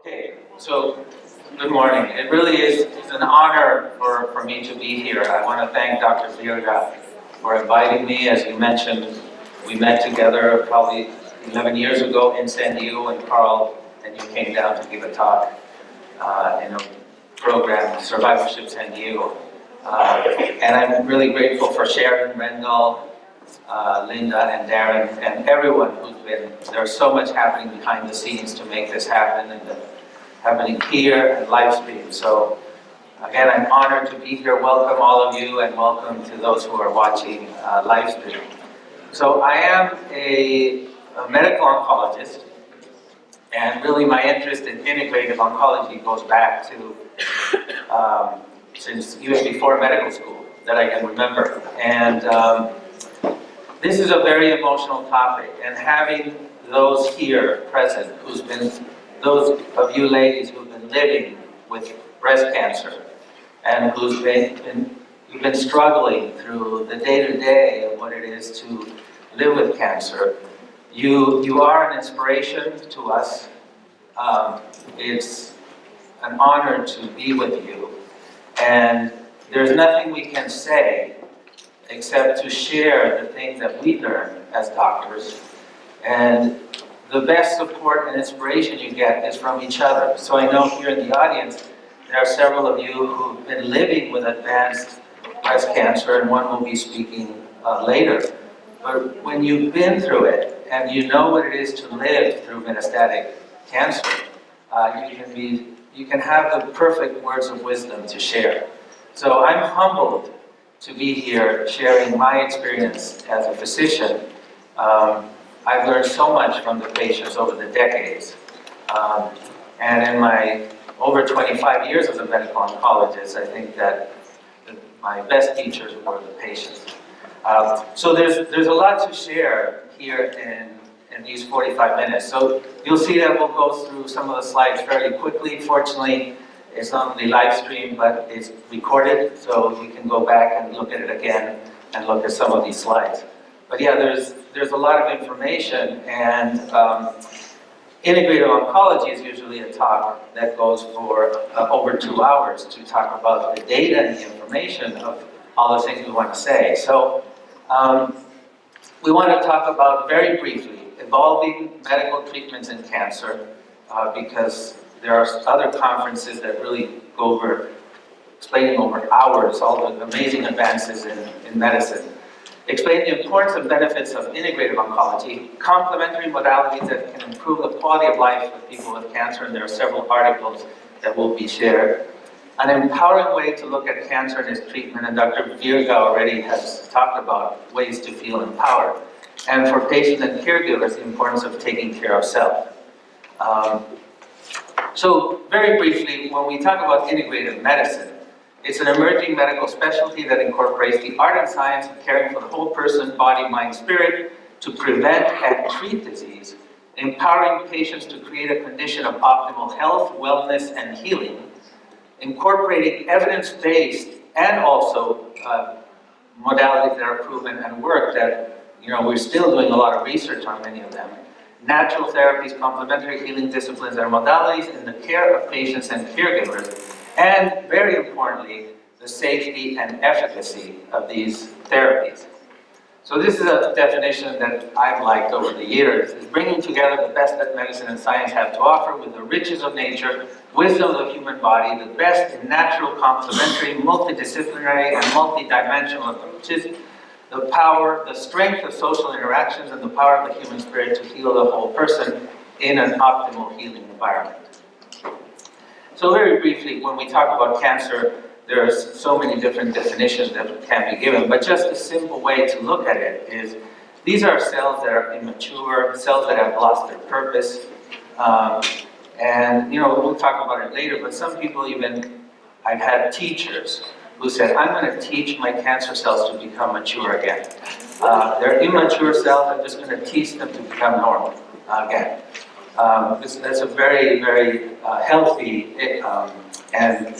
Okay, so good morning. It really is an honor for me to be here. I want to thank Dr. Vicario for inviting me. As you mentioned, we met together probably 11 years ago in San Diego, and Carl and you came down to give a talk in a program, Survivorship San Diego. And I'm really grateful for Sharon, Rendell, Linda and Darren and everyone who's been, there's so much happening behind the scenes to make this happen, and happening here and live stream. So again, I'm honored to be here. Welcome all of you, and welcome to those who are watching live stream. So I am a medical oncologist, and really my interest in integrative oncology goes back to since even before medical school that I can remember. And this is a very emotional topic, and having those here present who's been, those of you ladies who've been living with breast cancer and who's you've been struggling through the day-to-day of what it is to live with cancer, you are an inspiration to us. It's an honor to be with you, and there's nothing we can say except to share the things that we learn as doctors. And the best support and inspiration you get is from each other. So I know here in the audience, there are several of you who've been living with advanced breast cancer, and one will be speaking later. But when you've been through it, and you know what it is to live through metastatic cancer, you can have the perfect words of wisdom to share. So I'm humbled to be here sharing my experience as a physician. I've learned so much from the patients over the decades. And in my over 25 years as a medical oncologist, I think that my best teachers were the patients. So there's a lot to share here in these 45 minutes. So you'll see that we'll go through some of the slides fairly quickly. Fortunately, it's not only live stream, but it's recorded, so you can go back and look at it again and look at some of these slides. But yeah, there's a lot of information, and integrative oncology is usually a talk that goes for over 2 hours to talk about the data and the information of all the things we want to say. So we want to talk about, very briefly, evolving medical treatments in cancer, because there are other conferences that really go over, explaining over hours, all the amazing advances in medicine. Explain the importance and benefits of integrative oncology, complementary modalities that can improve the quality of life of people with cancer, and there are several articles that will be shared. An empowering way to look at cancer and its treatment, and Dr. Virga already has talked about ways to feel empowered. And for patients and caregivers, the importance of taking care of self. So very briefly, when we talk about integrative medicine, it's an emerging medical specialty that incorporates the art and science of caring for the whole person, body, mind, spirit, to prevent and treat disease, empowering patients to create a condition of optimal health, wellness, and healing, incorporating evidence-based and also modalities that are proven and work that, we're still doing a lot of research on many of them. Natural therapies, complementary healing disciplines, and modalities in the care of patients and caregivers, and very importantly, the safety and efficacy of these therapies. So this is a definition that I've liked over the years, is bringing together the best that medicine and science have to offer with the riches of nature, wisdom of the human body, the best in natural, complementary, multidisciplinary, and multidimensional approaches, the power, the strength of social interactions, and the power of the human spirit to heal the whole person in an optimal healing environment. So very briefly, when we talk about cancer, there's so many different definitions that can be given, but just a simple way to look at it is, these are cells that are immature, cells that have lost their purpose, and we'll talk about it later, but some people even, I've had teachers who said, I'm going to teach my cancer cells to become mature again. They're immature cells, I'm just going to teach them to become normal again. That's a very, very healthy and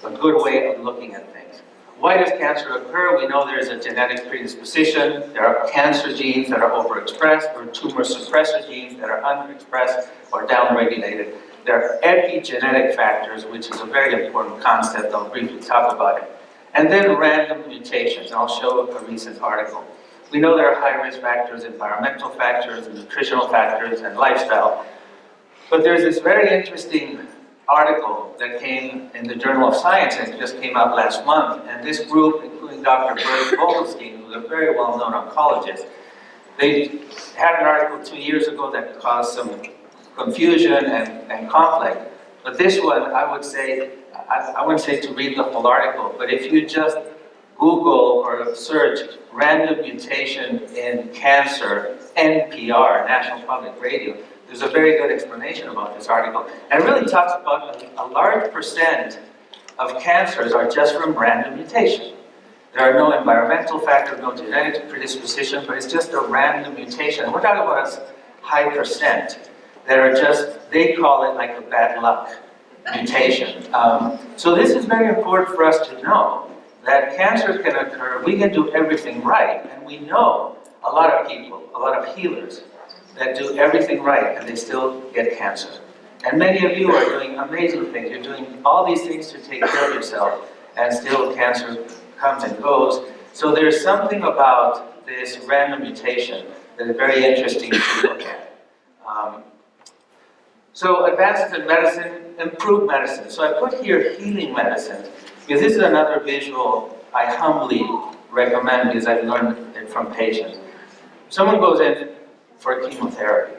a good way of looking at things. Why does cancer occur? We know there is a genetic predisposition. There are cancer genes that are overexpressed, or tumor suppressor genes that are underexpressed or downregulated. There are epigenetic factors, which is a very important concept. I'll briefly talk about it. And then random mutations. I'll show a recent article. We know there are high-risk factors, environmental factors, nutritional factors, and lifestyle. But there's this very interesting article that came in the Journal of Science, and it just came out last month. And this group, including Dr. Bert Vogelstein, who's a very well-known oncologist, they had an article 2 years ago that caused some confusion and conflict. But this one, I would say, I wouldn't say to read the whole article, but if you just Google or search random mutation in cancer, NPR, National Public Radio, there's a very good explanation about this article. And it really talks about a large percent of cancers are just from random mutation. There are no environmental factors, no genetic predisposition, but it's just a random mutation. We're talking about a high percent that are just, they call it like a bad luck mutation. So this is very important for us to know that cancer can occur, we can do everything right, and we know a lot of people, a lot of healers that do everything right and they still get cancer. And many of you are doing amazing things. You're doing all these things to take care of yourself, and still cancer comes and goes. So there's something about this random mutation that is very interesting to look at. So advances in medicine, improve medicine. So I put here healing medicine, because this is another visual I humbly recommend because I've learned it from patients. If someone goes in for chemotherapy,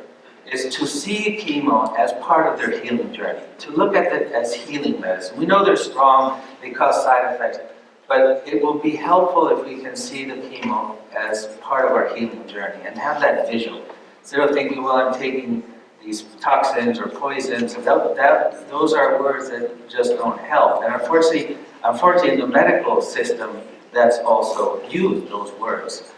is to see chemo as part of their healing journey, to look at it as healing medicine. We know they're strong, they cause side effects, but it will be helpful if we can see the chemo as part of our healing journey and have that visual. Instead of thinking, well, I'm taking these toxins or poisons, those are words that just don't help. And unfortunately in the medical system, that's also used, those words.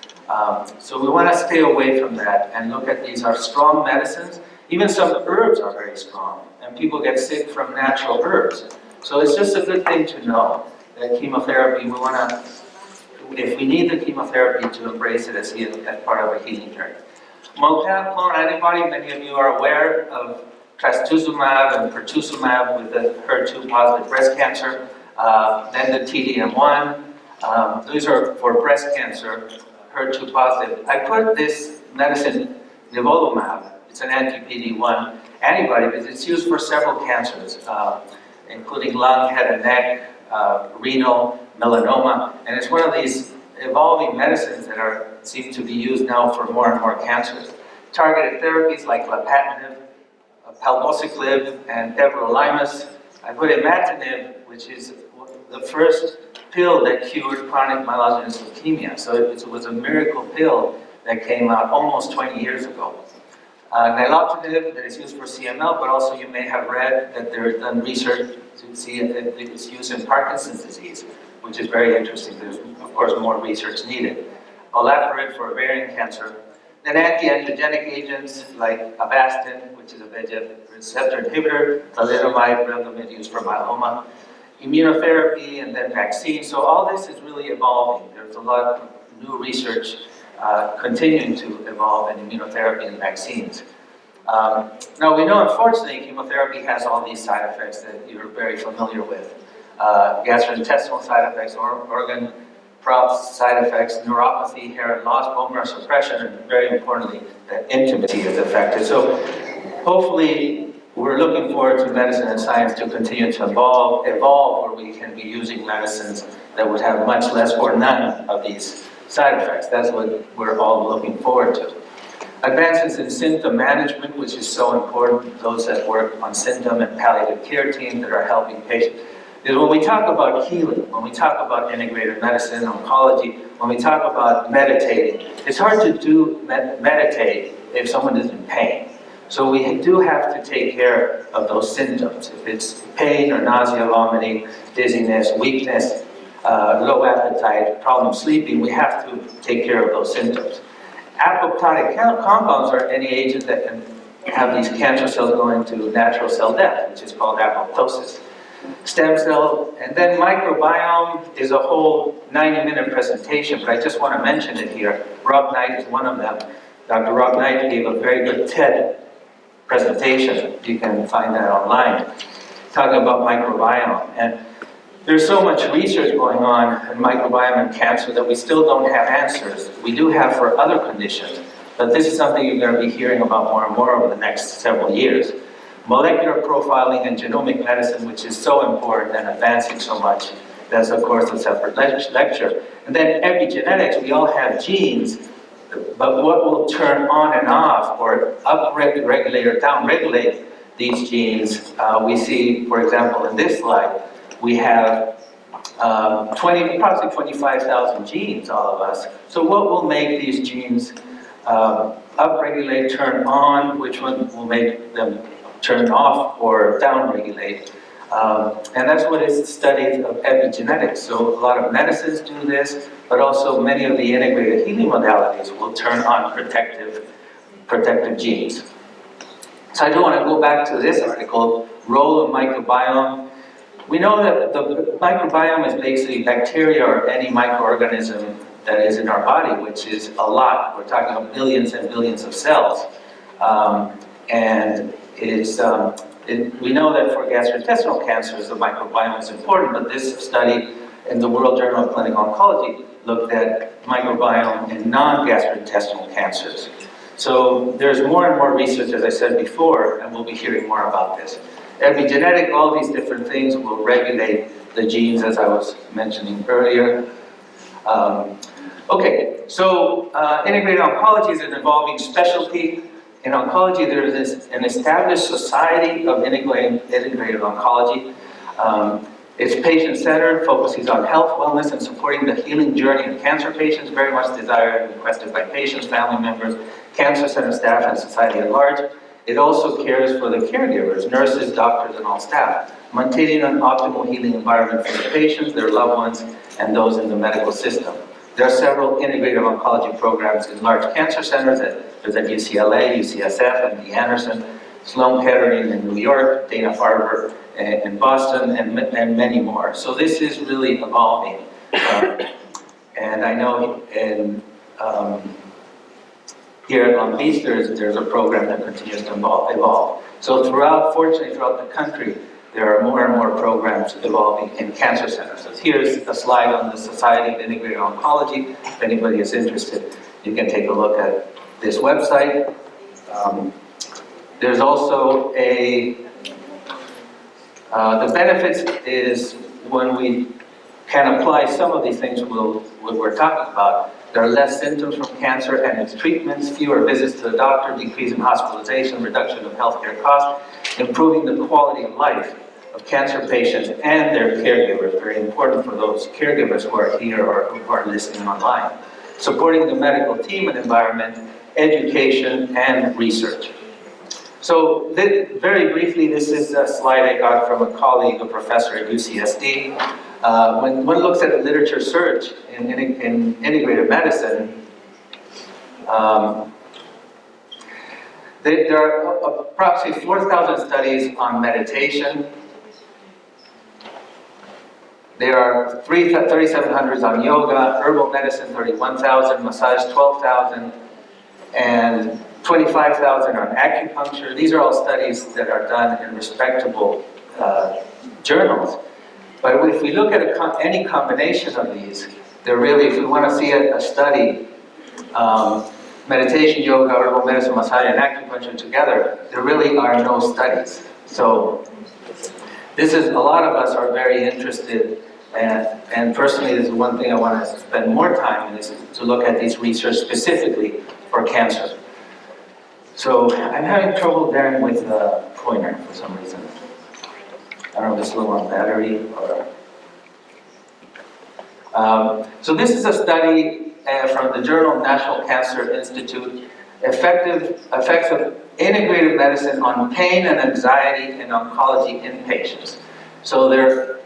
So we want to stay away from that and look at these are strong medicines. Even some herbs are very strong, and people get sick from natural herbs. So it's just a good thing to know that chemotherapy, we want to, if we need the chemotherapy, to embrace it as part of a healing journey. Monoclonal antibody, many of you are aware of trastuzumab and pertuzumab with the HER2-positive breast cancer, then the TDM1. These are for breast cancer, HER2 positive. I put this medicine, nivolumab, it's an anti-PD-1 antibody, because it's used for several cancers, including lung, head and neck, renal, melanoma, and it's one of these evolving medicines that seem to be used now for more and more cancers. Targeted therapies like lapatinib, palbociclib, and everolimus. I put imatinib, which is the first pill that cured chronic myelogenous leukemia. So it was a miracle pill that came out almost 20 years ago. Nilotinib, that is used for CML, but also you may have read that there is done research to see that it's used in Parkinson's disease, which is very interesting. There's, of course, more research needed. Olaparib for ovarian cancer. Then anti-angiogenic agents like Avastin, which is a VEGF receptor inhibitor, thalidomide, Revlimid used for myeloma, immunotherapy, and then vaccines. So all this is really evolving. There's a lot of new research continuing to evolve in immunotherapy and vaccines. Now we know, unfortunately, chemotherapy has all these side effects that you're very familiar with. Gastrointestinal side effects, organ props, side effects, neuropathy, hair loss, bone marrow suppression, and very importantly, that intimacy is affected. So hopefully, we're looking forward to medicine and science to continue to evolve where we can be using medicines that would have much less or none of these side effects. That's what we're all looking forward to. Advances in symptom management, which is so important, those that work on symptom and palliative care teams that are helping patients. Because when we talk about healing, when we talk about integrative medicine, oncology, when we talk about meditating, it's hard to do meditate if someone is in pain. So we do have to take care of those symptoms. If it's pain or nausea, vomiting, dizziness, weakness, low appetite, problem sleeping, we have to take care of those symptoms. Apoptotic compounds are any agent that can have these cancer cells go into natural cell death, which is called apoptosis. Stem cell, and then microbiome is a whole 90-minute presentation, but I just want to mention it here. Rob Knight is one of them. Dr. Rob Knight gave a very good TED presentation. You can find that online, talking about microbiome. And there's so much research going on in microbiome and cancer that we still don't have answers. We do have for other conditions, but this is something you're going to be hearing about more and more over the next several years. Molecular profiling and genomic medicine, which is so important and advancing so much, that's of course a separate lecture. And then epigenetics, we all have genes, but what will turn on and off or up-regulate or down-regulate these genes, we see, for example, in this slide, we have approximately 25,000 genes, all of us. So what will make these genes up-regulate, turn on, which one will make them turn off or down-regulate? And that's what is studied of epigenetics. So a lot of medicines do this, but also many of the integrated healing modalities will turn on protective genes. So I do want to go back to this article, Role of Microbiome. We know that the microbiome is basically bacteria or any microorganism that is in our body, which is a lot. We're talking about billions and billions of cells. And we know that for gastrointestinal cancers, the microbiome is important, but this study in the World Journal of Clinical Oncology looked at microbiome in non-gastrointestinal cancers. So there's more and more research, as I said before, and we'll be hearing more about this. Epigenetic, all these different things will regulate the genes, as I was mentioning earlier. Okay, so integrated oncology is an evolving specialty. In oncology, there is an established society of integrated oncology. It's patient-centered, focuses on health, wellness, and supporting the healing journey of cancer patients, very much desired and requested by patients, family members, cancer center staff, and society at large. It also cares for the caregivers, nurses, doctors, and all staff, maintaining an optimal healing environment for the patients, their loved ones, and those in the medical system. There are several integrative oncology programs in large cancer centers. There's at UCLA, UCSF, MD Anderson, Sloan Kettering in New York, Dana-Farber in Boston, and many more. So this is really evolving. And I know here at Long Beach, there's a program that continues to evolve. So fortunately, throughout the country, there are more and more programs evolving in cancer centers. So here's a slide on the Society of Integrated Oncology. If anybody is interested, you can take a look at this website. There's also the benefits is when we can apply some of these things we're talking about. There are less symptoms from cancer and its treatments, fewer visits to the doctor, decrease in hospitalization, reduction of healthcare costs, improving the quality of life of cancer patients and their caregivers, very important for those caregivers who are here or who are listening online. Supporting the medical team and environment, education, and research. So very briefly, this is a slide I got from a colleague, a professor at UCSD. When one looks at a literature search in integrative medicine, there are approximately 4,000 studies on meditation. There are 3,700 on yoga, herbal medicine 31,000, massage 12,000, and 25,000 on acupuncture. These are all studies that are done in respectable journals. But if we look at any combination of these, they're really, if we want to see a study, meditation, yoga, herbal medicine, massage, and acupuncture together, there really are no studies. So this is, a lot of us are very interested, and personally, this is one thing I want to spend more time in, is to look at these research specifically for cancer. So I'm having trouble there with the pointer for some reason. I don't know if it's low on battery or... so this is a study from the Journal National Cancer Institute, effects of integrative medicine on pain and anxiety in oncology in patients. So there are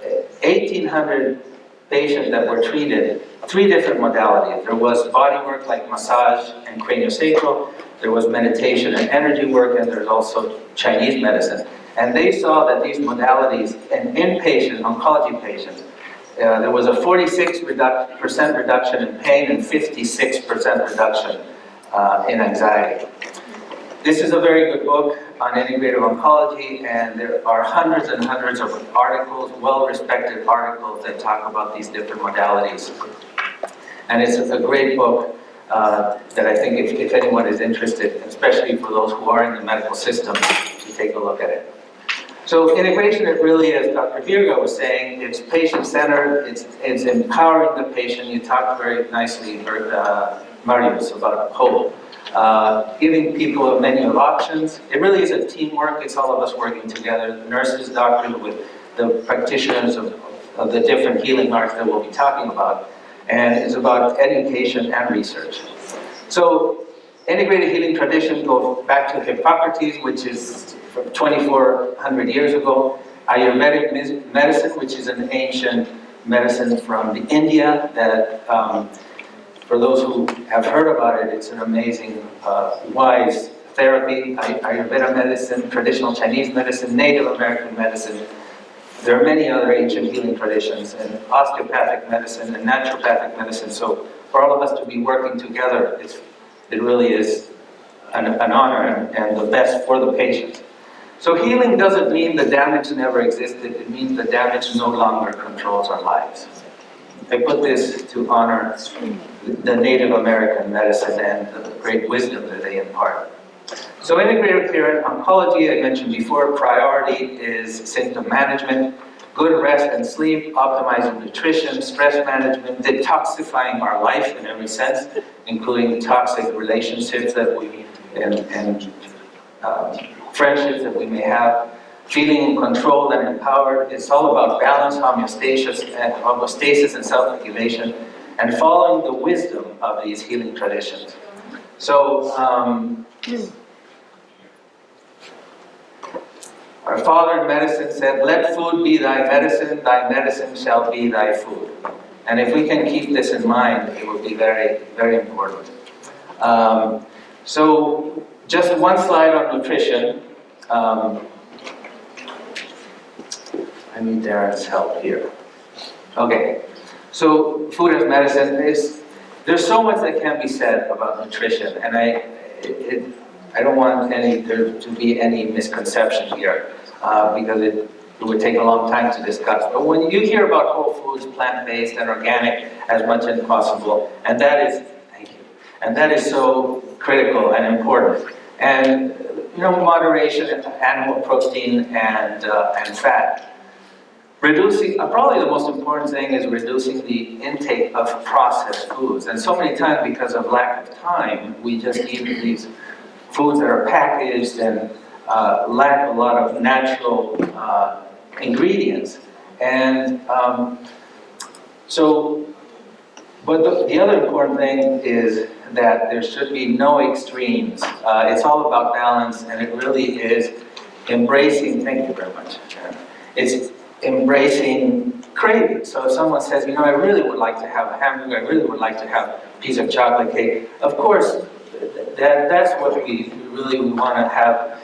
1,800 patients that were treated, 3 different modalities. There was body work like massage and craniosacral, there was meditation and energy work, and there's also Chinese medicine. And they saw that these modalities in inpatient oncology patients, there was a 46% reduction in pain and 56% reduction in anxiety. This is a very good book on integrative oncology, and there are hundreds and hundreds of articles, well-respected articles that talk about these different modalities. And it's a great book that I think if anyone is interested, especially for those who are in the medical system, to take a look at it. So integration, it really is, Dr. Virgo was saying, it's patient-centered, it's empowering the patient. You talked very nicely, Marius, about hope. Giving people a menu of options. It really is a teamwork. It's all of us working together, nurses, doctors, with the practitioners of the different healing arts that we'll be talking about. And it's about education and research. So integrated healing tradition goes back to Hippocrates, which is from 2,400 years ago. Ayurvedic medicine, which is an ancient medicine from India that, for those who have heard about it, it's an amazing, wise therapy. Ayurveda medicine, traditional Chinese medicine, Native American medicine. There are many other ancient healing traditions, and osteopathic medicine and naturopathic medicine. So for all of us to be working together, it really is an honor and the best for the patient. So healing doesn't mean the damage never existed. It means the damage no longer controls our lives. I put this to honor the Native American medicine and the great wisdom that they impart. So integrative care in oncology, I mentioned before, priority is symptom management, good rest and sleep, optimizing nutrition, stress management, detoxifying our life in every sense, including toxic relationships that and friendships that we may have, feeling controlled and empowered. It's all about balance, homeostasis and self-regulation, and following the wisdom of these healing traditions. So, our father in medicine said, "Let food be thy medicine shall be thy food." And if we can keep this in mind, it will be very, very important. So, just one slide on nutrition. I need Darren's help here. Okay, so food as medicine there's so much that can be said about nutrition, and I don't want there to be any misconception here, because it would take a long time to discuss. But when you hear about whole foods, plant-based and organic as much as possible, and that is so critical and important. And moderation in animal protein and fat. Reducing, probably the most important thing is reducing the intake of processed foods. And so many times, because of lack of time, we just eat these foods that are packaged and lack a lot of natural ingredients. And but the other important thing is that there should be no extremes. It's all about balance, and it really is embracing, thank you very much, Sharon. It's embracing cravings. So if someone says, I really would like to have a hamburger, I really would like to have a piece of chocolate cake, of course, that's what we want to have,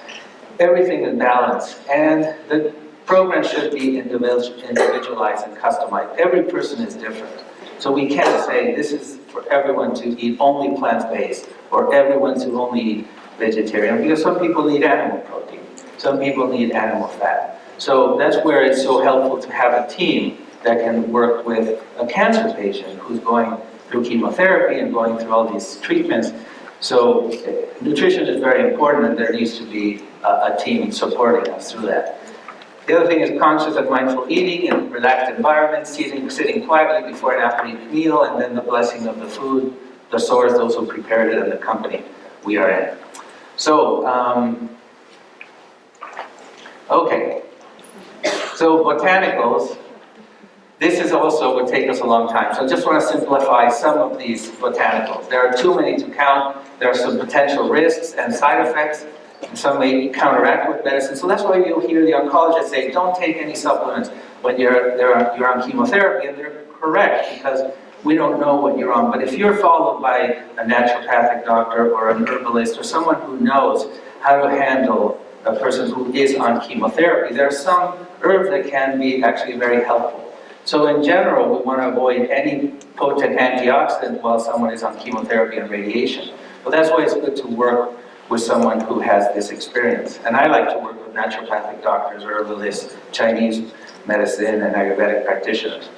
everything in balance. And the program should be individualized and customized. Every person is different. So we can't say this is for everyone to eat only plant-based or everyone to only eat vegetarian, because some people need animal protein, some people need animal fat. So that's where it's so helpful to have a team that can work with a cancer patient who's going through chemotherapy and going through all these treatments. So nutrition is very important, and there needs to be a team supporting us through that. The other thing is conscious and mindful eating in relaxed environments, sitting quietly before and after each meal, and then the blessing of the food, the source, those who prepared it, and the company we are in. So, okay. So botanicals, this is also would take us a long time. So I just want to simplify some of these botanicals. There are too many to count. There are some potential risks and side effects. And some may counteract with medicine. So that's why you'll hear the oncologist say, don't take any supplements when you're on chemotherapy. And they're correct, because we don't know what you're on. But if you're followed by a naturopathic doctor or an herbalist or someone who knows how to handle a person who is on chemotherapy, there are some herbs that can be actually very helpful. So in general, we want to avoid any potent antioxidant while someone is on chemotherapy and radiation. But that's why it's good to work with someone who has this experience. And I like to work with naturopathic doctors, herbalists, Chinese medicine, and Ayurvedic practitioners.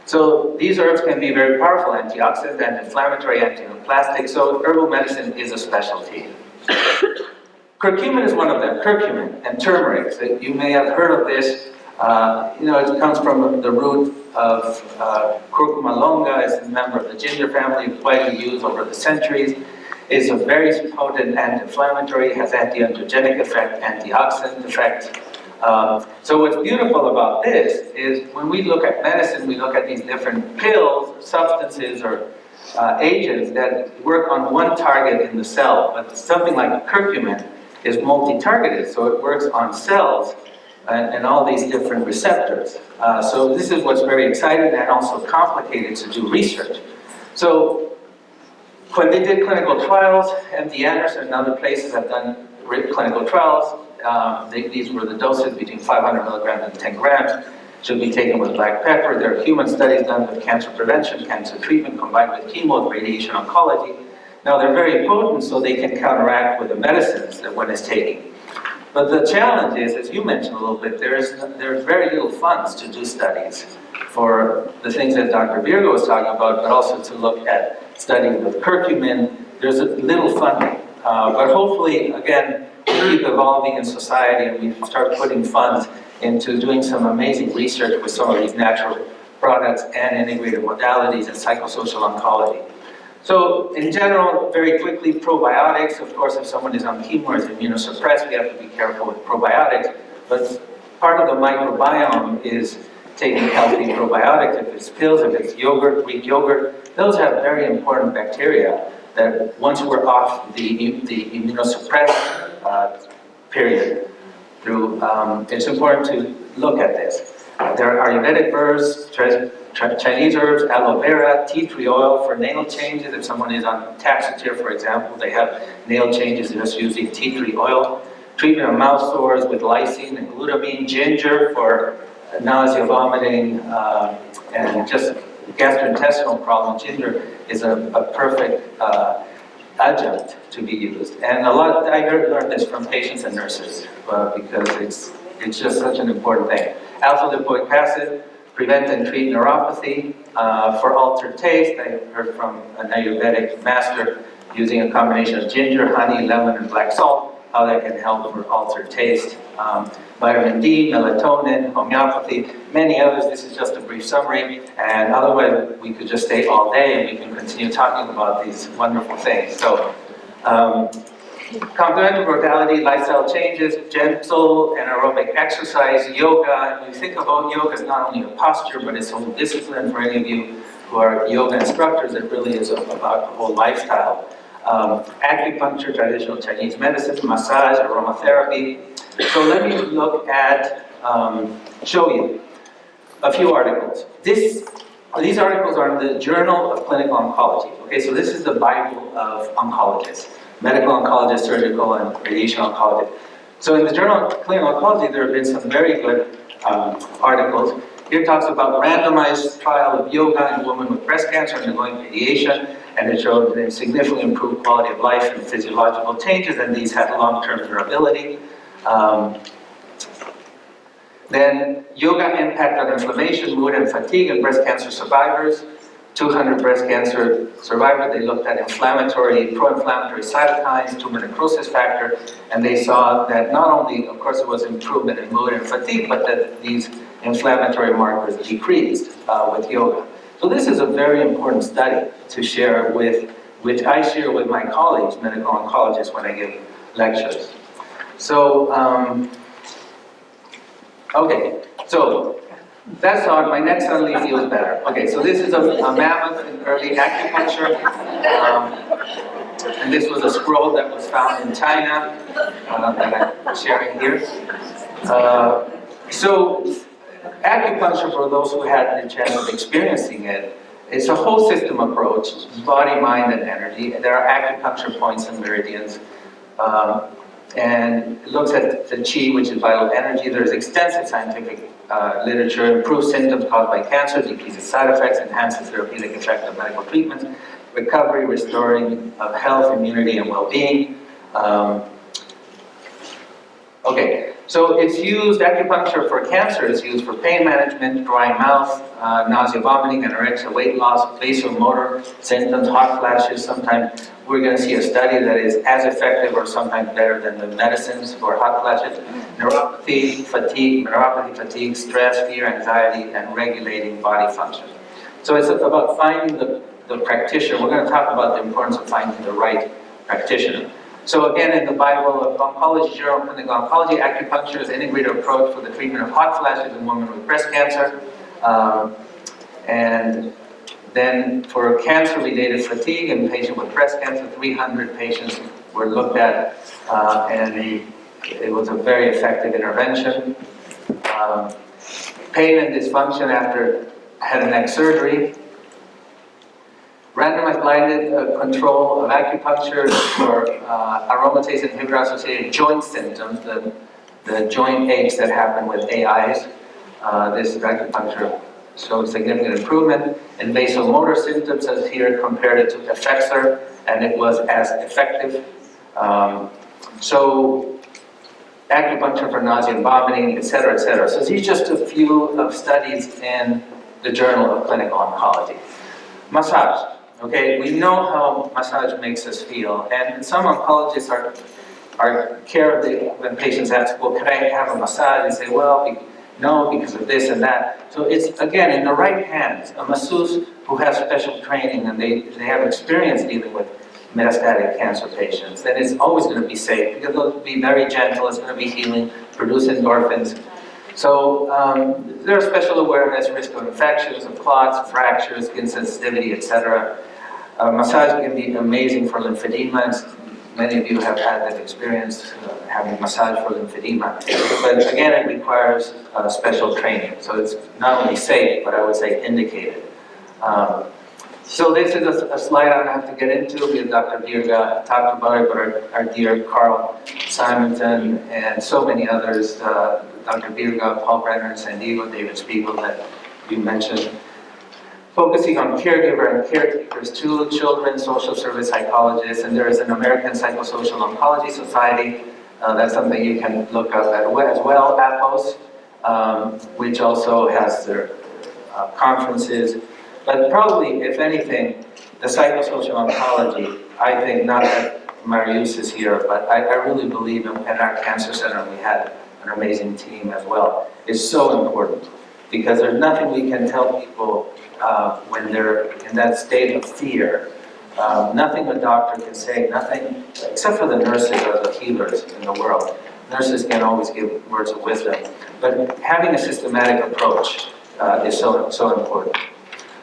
So these herbs can be very powerful, antioxidant, anti-inflammatory, anti-plastic, so herbal medicine is a specialty. Curcumin is one of them, curcumin and turmeric. So you may have heard of this. It comes from the root of curcuma longa. It's a member of the ginger family, widely used over the centuries. It's a very potent anti-inflammatory, has anti-androgenic effect, antioxidant effect. So what's beautiful about this is when we look at medicine, we look at these different pills, substances, or agents that work on one target in the cell. But something like curcumin is multi-targeted, so it works on cells and all these different receptors. So this is what's very exciting and also complicated to do research. So when they did clinical trials, MD Anderson and other places have done clinical trials. These were the doses between 500 milligrams and 10 grams. Should be taken with black pepper. There are human studies done with cancer prevention, cancer treatment, combined with chemo, radiation oncology. Now they're very potent, so they can counteract with the medicines that one is taking. But the challenge is, as you mentioned a little bit, there's very little funds to do studies for the things that Dr. Virgo was talking about, but also to look at studying with curcumin. There's little funding. But hopefully, again, we keep evolving in society and we start putting funds into doing some amazing research with some of these natural products and integrated modalities and psychosocial oncology. So in general, very quickly, probiotics. Of course, if someone is on chemo or is immunosuppressed, we have to be careful with probiotics. But part of the microbiome is taking healthy probiotics. If it's pills, if it's yogurt, Greek yogurt, those have very important bacteria that once we're off the immunosuppressed period, it's important to look at this. There are Ayurvedic herbs, Chinese herbs, aloe vera, tea tree oil for nail changes. If someone is on Taxotere, for example, they have nail changes just using tea tree oil. Treatment of mouth sores with lysine and glutamine. Ginger for nausea, vomiting, and just gastrointestinal problems. Ginger is a perfect adjunct to be used. And I learned this from patients and nurses because it's just such an important thing. Alpha-lipoic acid, prevent and treat neuropathy. For altered taste, I heard from an Ayurvedic master using a combination of ginger, honey, lemon, and black salt, how that can help for altered taste. Vitamin D, melatonin, homeopathy, many others. This is just a brief summary, and otherwise we could just stay all day and we can continue talking about these wonderful things. So, complementary modality, lifestyle changes, gentle and aerobic exercise, yoga. And when you think about yoga, it's not only a posture, but it's a whole discipline. For any of you who are yoga instructors, it really is about the whole lifestyle. Acupuncture, traditional Chinese medicine, massage, aromatherapy. So let me look at, show you a few articles. These articles are in the Journal of Clinical Oncology. Okay, so this is the Bible of oncologists. Medical oncologist, surgical, and radiation oncologist. So in the Journal of Clinical Oncology, there have been some very good articles. Here it talks about randomized trial of yoga in a woman with breast cancer undergoing radiation, and it showed they significantly improved quality of life and physiological changes, and these had long-term durability. Then yoga impact on inflammation, mood, and fatigue in breast cancer survivors. 200 breast cancer survivors, they looked at inflammatory, pro-inflammatory cytokines, tumor necrosis factor, and they saw that not only, of course, it was improvement in mood and fatigue, but that these inflammatory markers decreased with yoga. So this is a very important study to share with, which I share with my colleagues, medical oncologists, when I give lectures. So, okay, so that's all. My neck suddenly feels better. Okay, so this is a mammoth in early acupuncture. And this was a scroll that was found in China that I'm sharing here. So acupuncture, for those who had the chance of experiencing it, it's a whole system approach, body, mind, and energy. There are acupuncture points and meridians. And it looks at the qi, which is vital energy. There's extensive scientific literature, improves symptoms caused by cancer, decreases side effects, enhances therapeutic effect of medical treatments, recovery, restoring of health, immunity, and well-being. Okay, so it's used, acupuncture for cancer is used for pain management, dry mouth, nausea, vomiting, anorexia, weight loss, vasomotor symptoms, hot flashes. Sometimes we're going to see a study that is as effective or sometimes better than the medicines for hot flashes. Neuropathy, fatigue, stress, fear, anxiety, and regulating body function. So it's about finding the practitioner. We're going to talk about the importance of finding the right practitioner. So again, in the Bible of Oncology, Journal of Clinical Oncology, acupuncture is an integrated approach for the treatment of hot flashes in women with breast cancer. And then for cancer-related fatigue in patients with breast cancer, 300 patients were looked at, and it was a very effective intervention. Pain and dysfunction after head and neck surgery. Randomized blinded control of acupuncture for aromatase inhibitor-associated joint symptoms, the joint aches that happen with AIs. This acupuncture showed significant improvement. In vasomotor symptoms, as here, compared it to Effexor, and it was as effective. So acupuncture for nausea and vomiting, etc., etc. So these are just a few of studies in the Journal of Clinical Oncology. Massage. Okay, we know how massage makes us feel, and some oncologists are when patients ask, well, can I have a massage? They say, well, no, because of this and that. So it's, again, in the right hands, a masseuse who has special training and they have experience dealing with metastatic cancer patients, then it's always going to be safe because they'll be very gentle, it's going to be healing, produce endorphins. So there's special awareness, risk of infections, of clots, fractures, skin sensitivity, etc. Massage can be amazing for lymphedema. Many of you have had that experience having massage for lymphedema. But again, it requires special training. So it's not only safe, but I would say indicated. So this is a slide I don't have to get into because Dr. Virga talked about it, but our dear Carl Simonton and so many others, Dr. Virga, Paul Brenner, San Diego, David Spiegel that you mentioned, focusing on caregiver and caretakers too, children, social service psychologists, and there is an American Psychosocial Oncology Society. That's something you can look up at as well, APOS, which also has their conferences. But probably, if anything, the psychosocial oncology, I think, not that Marius is here, but I really believe in our cancer center, we had an amazing team as well, is so important. Because there's nothing we can tell people when they're in that state of fear. Nothing a doctor can say, nothing, except for the nurses or the healers in the world. Nurses can always give words of wisdom. But having a systematic approach is so important.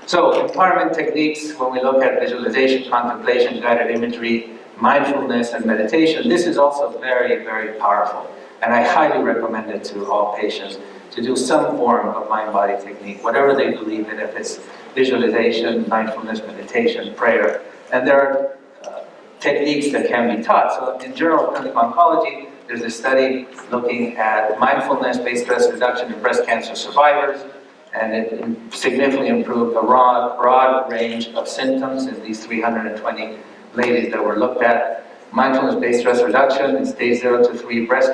So, empowerment techniques, when we look at visualization, contemplation, guided imagery, mindfulness, and meditation, this is also very, very powerful. And I highly recommend it to all patients to do some form of mind-body technique, whatever they believe in, if it's visualization, mindfulness, meditation, prayer. And there are techniques that can be taught. So in Journal of Clinical Oncology, there's a study looking at mindfulness-based stress reduction in breast cancer survivors, and it significantly improved a broad range of symptoms in these 320 ladies that were looked at. Mindfulness-based stress reduction in stage 0 to 3 breast cancer